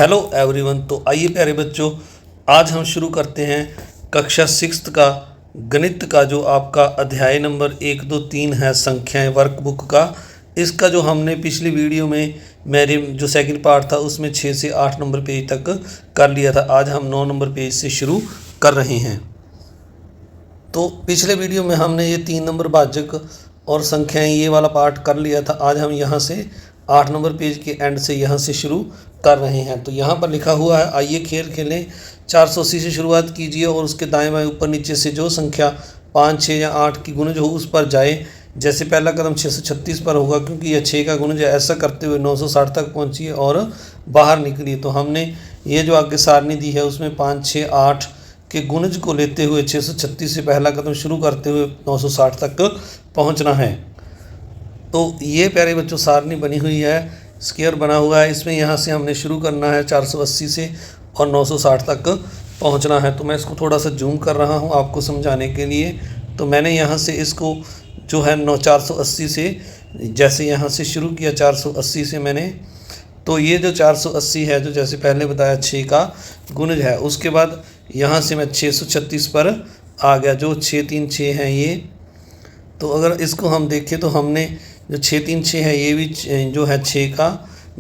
Hello everyone. तो आइए प्यारे बच्चों, आज हम शुरू करते हैं कक्षा 6 का गणित का जो आपका अध्याय नंबर 1, 2, 3 है संख्याएं वर्कबुक का। इसका जो हमने पिछली वीडियो में मेरे जो सेकंड पार्ट था उसमें 6 से 8 नंबर पेज तक कर लिया था। आज हम 9 नंबर पेज से शुरू कर रहे हैं। तो पिछले वीडियो में हमने ये 3 नंबर भाजक और संख्याएं ये वाला पार्ट कर लिया था। आज हम यहाँ से 8 नंबर पेज के एंड से यहाँ से शुरू कर रहे हैं। तो यहाँ पर लिखा हुआ है, आइए खेल खेलें। 480 से शुरुआत कीजिए और उसके दाएं बाएं ऊपर नीचे से जो संख्या 5, 6 या 8 की गुणज हो उस पर जाए। जैसे पहला कदम 636 पर होगा क्योंकि यह 6 का गुणज है। ऐसा करते हुए 960 तक पहुँचिए और बाहर निकलिए। तो हमने ये जो आगे सारणी दी है उसमें 5, 6, 8 के गुणज को लेते हुए 636 से पहला कदम शुरू करते हुए 960 तक पहुंचना है। तो ये प्यारे बच्चों सारणी बनी हुई है, स्क्वायर बना हुआ है। इसमें यहाँ से हमने शुरू करना है 480 से और 960 तक पहुंचना है। तो मैं इसको थोड़ा सा जूम कर रहा हूँ आपको समझाने के लिए। तो मैंने यहाँ से इसको जो है 480 से जैसे यहाँ से शुरू किया 480 से मैंने, तो ये जो 480 है जो जैसे पहले बताया 6 का गुणज है। उसके बाद यहाँ से मैं 636 पर आ गया जो 6, 3, 6 है ये। तो अगर इसको हम देखें तो हमने जो 6, 3, 6 है ये भी जो है 6 का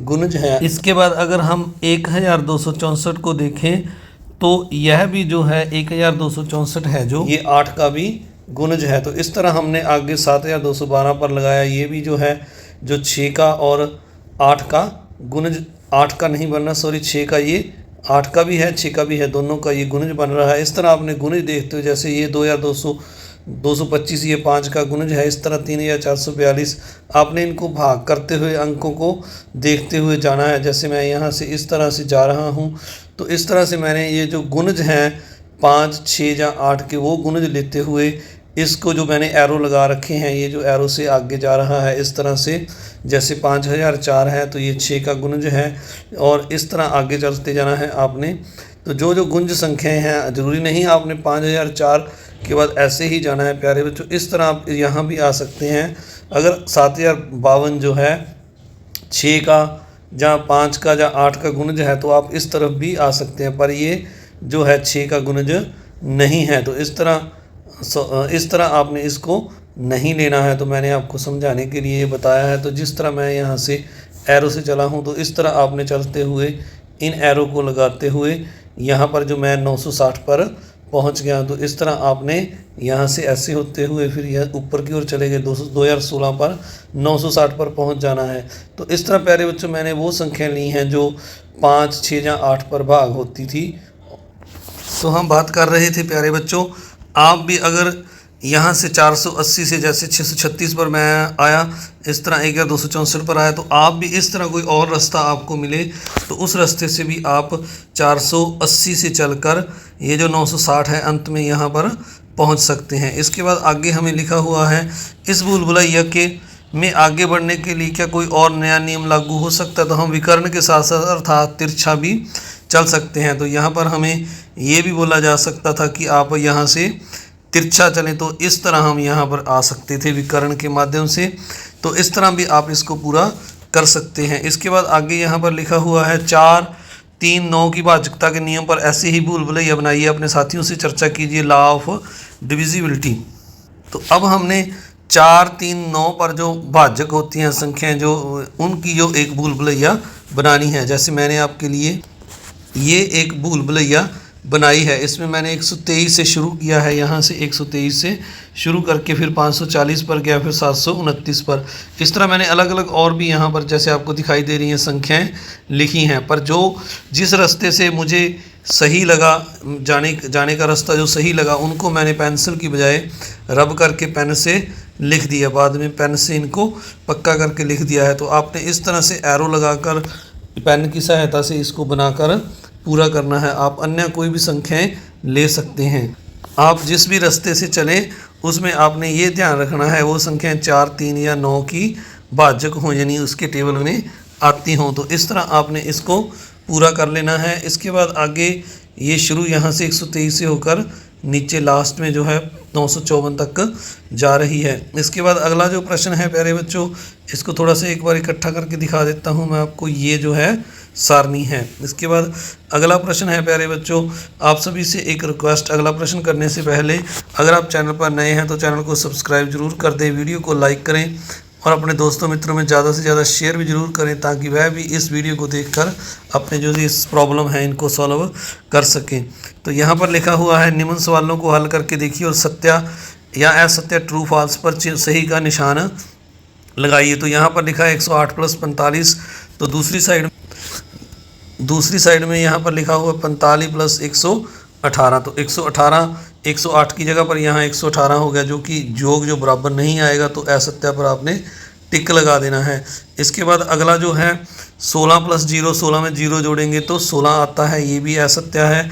गुणज है। इसके बाद अगर हम 1264 को देखें तो यह भी जो है 1264 है जो ये 8 का भी गुणज है। तो इस तरह हमने आगे 7212 पर लगाया, ये भी जो है जो 6 का और 8 का गुणज, 8 का नहीं बनना सॉरी 6 का, ये 8 का भी है 6 का भी है, दोनों का ये गुणज बन रहा है। इस तरह आपने गुणज देखते हुए जैसे ये 2225 ये 5 का गुणज है। इस तरह 3442 आपने इनको भाग करते हुए अंकों को देखते हुए जाना है। जैसे मैं यहाँ से इस तरह से जा रहा हूँ तो इस तरह से मैंने ये जो गुणज हैं 5, 6 या 8 के वो गुणज लेते हुए इसको जो मैंने एरो लगा रखे हैं, ये जो एरो से आगे जा रहा है इस तरह से। जैसे 5004 है तो ये 6 का गुणज है और इस तरह आगे चलते जाना है आपने। तो जो जो गुणज संख्याएं हैं ज़रूरी नहीं आपने 5004 के बाद ऐसे ही जाना है प्यारे बच्चों। इस तरह आप यहाँ भी आ सकते हैं। अगर 7052 जो है 6 का या 5 का या 8 का गुणज है तो आप इस तरफ भी आ सकते हैं, पर ये जो है 6 का गुणज नहीं है। तो इस तरह आपने इसको नहीं लेना है। तो मैंने आपको समझाने के लिए ये बताया है। तो जिस तरह मैं यहाँ से एरो से चला हूँ तो इस तरह आपने चलते हुए इन एरो को लगाते हुए यहाँ पर जो मैं 960 पर पहुँच गया। तो इस तरह आपने यहाँ से ऐसे होते हुए फिर यह ऊपर की ओर चले गए 2016 पर 960 पर पहुँच जाना है। तो इस तरह प्यारे बच्चों मैंने वो संख्याएँ ली हैं जो 5, 6 या 8 पर भाग होती थी। तो हम बात कर रहे थे प्यारे बच्चों, आप भी अगर यहाँ से 480 से जैसे 636 पर मैं आया, इस तरह 1264 पर आया, तो आप भी इस तरह कोई और रास्ता आपको मिले तो उस रास्ते से भी आप 480 से चलकर ये जो 960 है अंत में यहाँ पर पहुँच सकते हैं। इसके बाद आगे हमें लिखा हुआ है, इस भूल भुलैया के में आगे बढ़ने के लिए क्या कोई और नया नियम लागू हो सकता है? तो हम विकर्ण के साथ साथ अर्थात तिरछा भी चल सकते हैं। तो यहाँ पर हमें ये भी बोला जा सकता था कि आप यहाँ से तिरछा चलें, तो इस तरह हम यहाँ पर आ सकते थे विकर्ण के माध्यम से। तो इस तरह भी आप इसको पूरा कर सकते हैं। इसके बाद आगे यहाँ पर लिखा हुआ है 4, 3, 9 की भाजकता के नियम पर ऐसे ही भूल भुलैया बनाइए, अपने साथियों से चर्चा कीजिए, लॉ ऑफ डिविजिबिलिटी। तो अब हमने 4, 3, 9 पर जो भाजक होती हैं संख्याएं जो उनकी जो एक भूल भुलैया बनानी है। जैसे मैंने आपके लिए ये एक भूल भुलैया बनाई है। इसमें मैंने 123 से शुरू किया है, यहाँ से 123 से शुरू करके फिर 540 पर गया, फिर 729 पर। इस तरह मैंने अलग अलग और भी यहाँ पर जैसे आपको दिखाई दे रही हैं संख्याएं लिखी हैं। पर जो जिस रास्ते से मुझे सही लगा जाने का रास्ता जो सही लगा उनको मैंने पेंसिल की बजाय रब करके पेन से लिख दिया, बाद में पेन से इनको पक्का करके लिख दिया है। तो आपने इस तरह से एरो लगाकर पेन की सहायता से इसको बनाकर पूरा करना है। आप अन्य कोई भी संख्याएं ले सकते हैं। आप जिस भी रास्ते से चलें उसमें आपने ये ध्यान रखना है वो संख्याएं 4, 3 या 9 की भाजक हों, यानी उसके टेबल में आती हों। तो इस तरह आपने इसको पूरा कर लेना है। इसके बाद आगे ये शुरू यहाँ से 123 से होकर नीचे लास्ट में जो है 954 तक जा रही है। इसके बाद अगला जो प्रश्न है प्यारे बच्चों, इसको थोड़ा सा एक बार इकट्ठा करके दिखा देता हूँ मैं आपको। ये जो है सारणी है। इसके बाद अगला प्रश्न है प्यारे बच्चों, आप सभी से एक रिक्वेस्ट, अगला प्रश्न करने से पहले अगर आप चैनल पर नए हैं तो चैनल को सब्सक्राइब जरूर कर दें, वीडियो को लाइक करें और अपने दोस्तों मित्रों में ज़्यादा से ज़्यादा शेयर भी जरूर करें ताकि वह भी इस वीडियो को देखकर अपने जो इस प्रॉब्लम है इनको सॉल्व कर सकें। तो यहाँ पर लिखा हुआ है, निम्न सवालों को हल करके देखिए और सत्य या असत्य ट्रू फॉल्स पर सही का निशान लगाइए। तो यहाँ पर लिखा है 108 + 45, तो दूसरी साइड में यहाँ पर लिखा हुआ 45 + 118, तो 118 108 की जगह पर यहाँ 118 हो गया, जो कि योग जो बराबर नहीं आएगा, तो असत्य पर आपने टिक लगा देना है। इसके बाद अगला जो है 16 + 0, 16 में 0 जोड़ेंगे तो 16 आता है, ये भी असत्य है।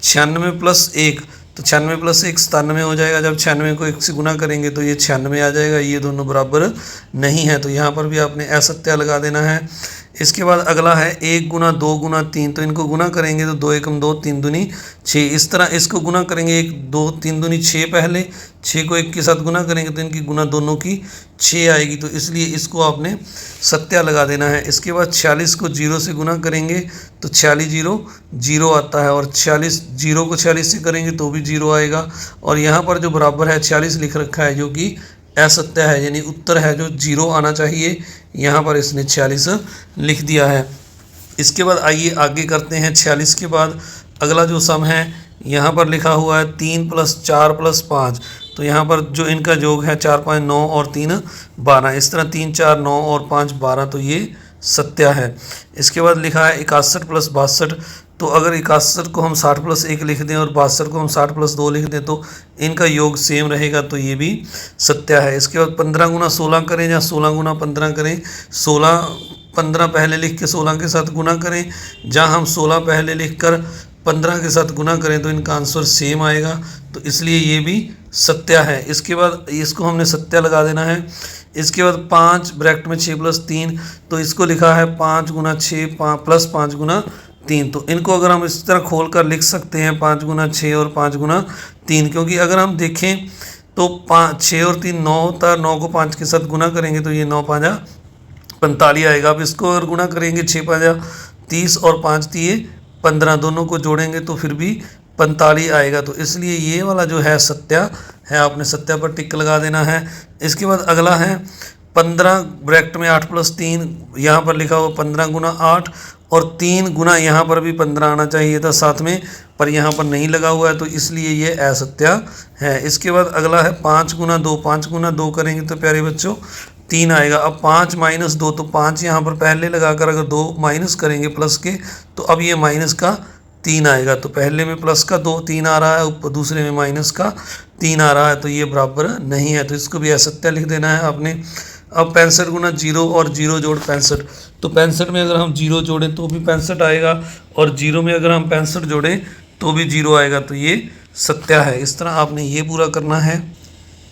96 + 1, तो 96 + 1 97 हो जाएगा, जब 96 को 1 से गुना करेंगे तो ये 96 आ जाएगा, ये दोनों बराबर नहीं है, तो यहाँ पर भी आपने असत्य लगा देना है। इसके बाद अगला है 1 × 2 × 3, तो इनको गुना करेंगे तो 2 × 2 3 दूनी 6, इस तरह इसको गुना करेंगे 1 2 3 दूनी 6, पहले 6 को 1 के साथ गुना करेंगे तो इनकी गुना दोनों की 6 आएगी, तो इसलिए इसको आपने सत्या लगा देना है। इसके बाद 46 को 0 से गुना करेंगे तो 46 0 0 आता है, और 46 0 को 46 से करेंगे तो भी 0 आएगा, और यहाँ पर जो बराबर है 46 लिख रखा है जो कि असत्य है, यानी उत्तर है जो 0 आना चाहिए, यहाँ पर इसने 46 लिख दिया है। इसके बाद आइए आगे करते हैं। 46 के बाद अगला जो सम है यहाँ पर लिखा हुआ है 3 + 4 + 5, तो यहाँ पर जो इनका योग है 4 5 9 और 3 12, इस तरह 3 4 9 और 5 12, तो ये सत्या है। इसके बाद लिखा है 61 + 62, तो अगर 61 को हम 60 + 1 लिख दें और 62 को हम 60 + 2 लिख दें तो इनका योग सेम रहेगा, तो ये भी सत्या है। इसके बाद 15 × 16 करें या 16 × 15 करें, 15 पहले लिख के 16 के साथ गुना करें, जहाँ हम 16 पहले लिख कर 15 के साथ गुना करें तो इनका आंसर सेम आएगा, तो इसलिए ये भी सत्या है। इसके बाद इसको हमने सत्या लगा देना है। इसके बाद 5 ब्रैकेट में 6 + 3, तो इसको लिखा है 5 × 6 + 5 × 3, तो इनको अगर हम इस तरह खोल कर लिख सकते हैं 5 × 6 और 5 × 3, क्योंकि अगर हम देखें तो 5 6 और 3 9 होता है, 9 को 5 के साथ गुना करेंगे तो ये 9 5 45 आएगा। अब इसको अगर गुना करेंगे 6 5 30 और 5 3 15, दोनों को जोड़ेंगे तो फिर भी 45 आएगा, तो इसलिए ये वाला जो है सत्या है, आपने सत्या पर टिक लगा देना है। इसके बाद अगला है 15 ब्रैकेट में 8 + 3, यहाँ पर लिखा हुआ 15 × 8 और 3 गुना यहाँ पर भी 15 आना चाहिए था साथ में, पर यहाँ पर नहीं लगा हुआ है, तो इसलिए ये असत्या है। इसके बाद अगला है 5 × 2, 5 × 2 करेंगे तो प्यारे बच्चों 3 आएगा। अब 5 - 2, तो 5 यहाँ पर पहले लगाकर अगर 2 माइनस करेंगे प्लस के तो अब ये माइनस का 3 आएगा, तो पहले में प्लस का 2 3 आ रहा है, ऊपर दूसरे में माइनस का 3 आ रहा है, तो ये बराबर नहीं है, तो इसको भी असत्य लिख देना है आपने। अब 65 × 0 और 0 जोड़ 65, तो 65 में अगर हम 0 जोड़ें तो भी 65 आएगा, और 0 में अगर हम 65 जोड़ें तो भी 0 आएगा, तो ये सत्या है। इस तरह आपने ये पूरा करना है।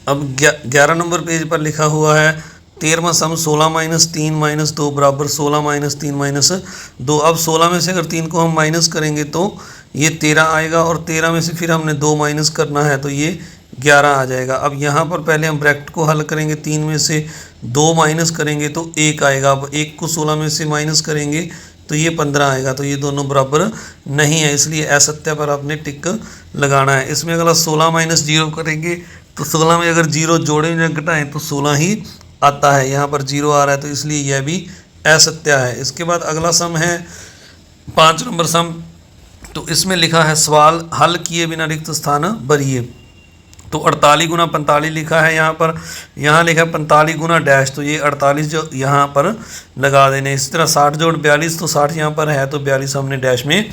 अब 11 नंबर पेज पर लिखा हुआ है 13वां सम 16 - 3 - 2 बराबर 16 - 3 - 2। अब 16 में से अगर 3 को हम माइनस करेंगे तो ये 13 आएगा, और 13 में से फिर हमने 2 माइनस करना है तो ये 11 आ जाएगा। अब यहाँ पर पहले हम ब्रैकेट को हल करेंगे, 3 में से 2 माइनस करेंगे तो 1 आएगा। अब 1 को 16 में से माइनस करेंगे तो ये 15 आएगा, तो ये दोनों बराबर नहीं है, इसलिए असत्य पर आपने टिक लगाना है। इसमें अगर 16 - 0 करेंगे तो 16 में अगर 0 जोड़ें या घटाएं तो 16 ही आता है, यहाँ पर 0 आ रहा है, तो इसलिए यह भी असत्य है। इसके बाद अगला सम है 5 नंबर सम, तो इसमें लिखा है सवाल हल किए बिना रिक्त स्थान भरिए, तो 48 × 45 लिखा है यहाँ पर, यहाँ लिखा है 45 × डैश, तो ये 48 जो यहाँ पर लगा देने। इस तरह 60 जोड़ 42, तो 60 यहाँ पर है तो 42 हमने डैश में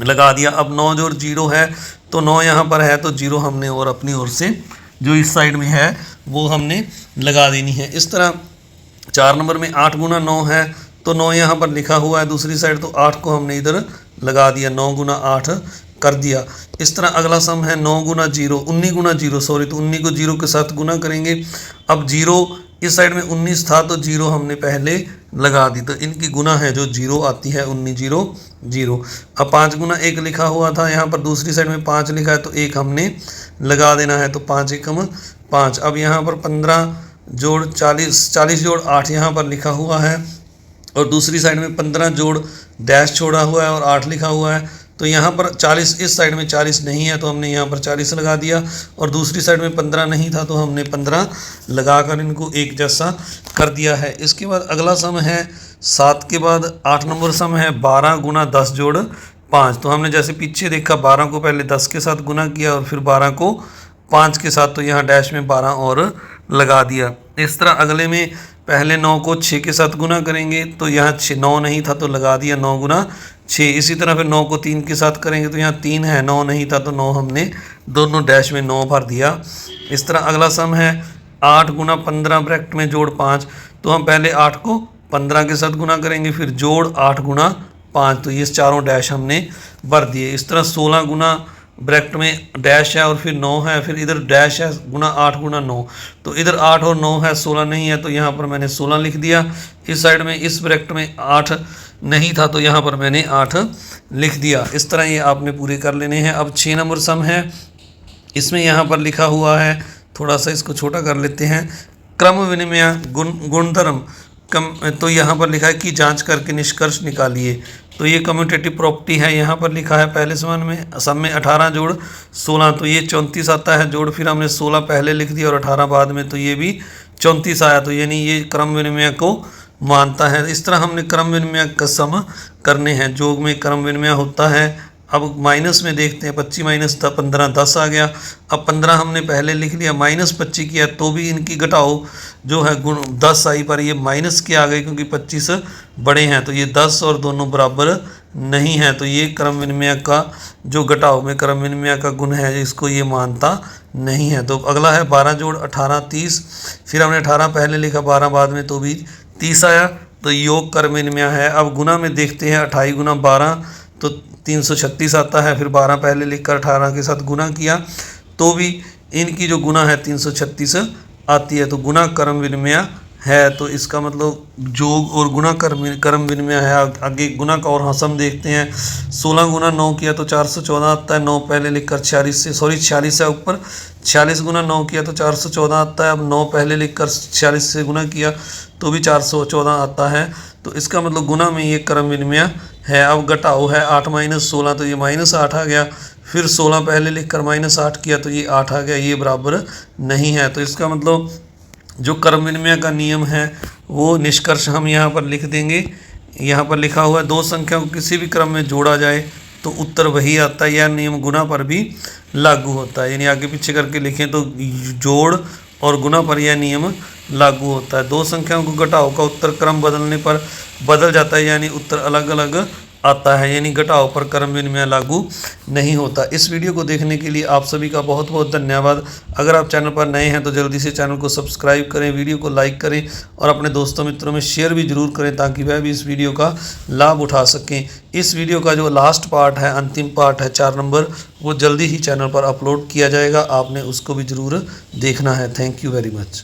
लगा दिया। अब 9 जोड़ 0 है, तो 9 यहाँ पर है तो 0 हमने और अपनी ओर से जो इस साइड में है वो हमने लगा देनी है। इस तरह 4 नंबर में 8 × 9 है, तो 9 यहाँ पर लिखा हुआ है दूसरी साइड, तो 8 को हमने इधर लगा दिया, 9 × 8 कर दिया। इस तरह अगला सम है 9 × 0 19 × 0 सॉरी, तो 19 को 0 के साथ गुना करेंगे। अब 0 इस साइड में 19 था तो 0 हमने पहले लगा दी, तो इनकी गुना है जो 0 आती है 19 0 0। अब 5 × 1 लिखा हुआ था, यहाँ पर दूसरी साइड में 5 लिखा है तो 1 हमने लगा देना है, तो 5 × 1 5। अब यहाँ पर 15 जोड़ 40 40 जोड़ 8 यहाँ पर लिखा हुआ है, और दूसरी साइड में 15 जोड़ डैश छोड़ा हुआ है और 8 लिखा हुआ है। तो यहाँ पर 40, इस साइड में 40 नहीं है तो हमने यहाँ पर 40 लगा दिया, और दूसरी साइड में 15 नहीं था तो हमने 15 लगाकर इनको एक जैसा कर दिया है। इसके बाद अगला सम है 7 के बाद 8 नंबर सम है 12 गुना 10 जोड़ 5। तो हमने जैसे पीछे देखा 12 को पहले 10 के साथ गुना किया और फिर 12 को 5 के साथ, तो यहाँ डैश में 12 और लगा दिया। इस तरह अगले में पहले 9 को 6 के साथ गुना करेंगे तो यहाँ 9 नहीं था तो लगा दिया 9 गुना 6। इसी तरह फिर 9 को 3 के साथ करेंगे तो यहाँ 3 है, 9 नहीं था तो 9 हमने दोनों डैश में 9 भर दिया। इस तरह अगला सम है 8 गुना 15 ब्रैकेट में जोड़ 5। तो हम पहले 8 को 15 के साथ गुना करेंगे फिर जोड़ 8 गुना 5, तो ये चारों डैश हमने भर दिए। इस तरह 16 गुना ब्रैकेट में डैश है और फिर 9 है, फिर इधर डैश है गुना 8 गुना 9, तो इधर 8 और 9 है, 16 नहीं है तो यहाँ पर मैंने 16 लिख दिया। इस साइड में इस ब्रैकेट में 8 नहीं था तो यहाँ पर मैंने 8 लिख दिया। इस तरह ये आपने पूरे कर लेने हैं। अब 6 नंबर सम है, इसमें यहाँ पर लिखा हुआ है, थोड़ा सा इसको छोटा कर लेते हैं, क्रम विनिमय गुणधर्म कम। तो यहाँ पर लिखा है कि जांच करके निष्कर्ष निकालिए। तो ये कम्यूटेटिव प्रॉपर्टी है। यहाँ पर लिखा है पहले सम में 18 जोड़ 16, तो ये 34 आता है जोड़, फिर हमने 16 पहले लिख दिया और 18 बाद में, तो ये भी 34 आया। तो यानी ये क्रम विनिमय को मानता है। इस तरह हमने क्रम विनिमय का सम करने हैं। जोग में क्रम विनिमय होता है। अब माइनस में देखते हैं, 25 माइनस 15 10 आ गया। अब 15 हमने पहले लिख लिया, माइनस 25 किया तो भी इनकी घटाओ जो है गुण 10 आई, पर ये माइनस के आ गए क्योंकि 25 बड़े हैं, तो ये 10 और दोनों बराबर नहीं है। तो ये क्रम विनिमय का जो घटाओ में क्रम विनिमय का गुण है, इसको ये मानता नहीं है। तो अगला है 12 जोड़ 18 30। फिर हमने 18 पहले लिखा, 12 बाद में, तो भी 30 आया। तो योग क्रम विनिमय है। अब गुना में देखते हैं, 28 गुना 12 तो 336 आता है। फिर 12 पहले लिखकर 18 के साथ गुना किया तो भी इनकी जो गुना है 336 आती है। तो गुना क्रम विनिमय है। तो इसका मतलब जोग और गुना क्रम विनिमय है। आगे गुना का और सम देखते हैं। 16 गुना 9 किया तो 414 आता है। 9 पहले लिखकर 46 है ऊपर, 46 गुना 9 किया तो 414 आता है। अब 9 पहले लिखकर 46 से गुना किया तो भी 414 आता है। तो इसका मतलब गुना में ये क्रम विनिमय है। अब घटाओ है 8 माइनस 16, तो ये माइनस 8 आ गया। फिर 16 पहले लिखकर माइनस 8 किया तो ये 8 आ गया, ये बराबर नहीं है। तो इसका मतलब जो क्रम विनिमय का नियम है वो निष्कर्ष हम यहाँ पर लिख देंगे। यहाँ पर लिखा हुआ है, दो संख्याओं को किसी भी क्रम में जोड़ा जाए तो उत्तर वही आता है। यह नियम गुना पर भी लागू होता है। यानी आगे पीछे करके लिखें तो जोड़ और गुना पर यह नियम लागू होता है। दो संख्याओं को घटाओ का उत्तर क्रम बदलने पर बदल जाता है, यानी उत्तर अलग अलग आता है, यानी घटाओ पर क्रम विनिमय लागू नहीं होता। इस वीडियो को देखने के लिए आप सभी का बहुत बहुत धन्यवाद। अगर आप चैनल पर नए हैं तो जल्दी से चैनल को सब्सक्राइब करें, वीडियो को लाइक करें और अपने दोस्तों मित्रों में शेयर भी जरूर करें ताकि वह भी इस वीडियो का लाभ उठा सकें। इस वीडियो का जो लास्ट पार्ट है, अंतिम पार्ट है 4 नंबर, वो जल्दी ही चैनल पर अपलोड किया जाएगा। आपने उसको भी ज़रूर देखना है। Thank you very much.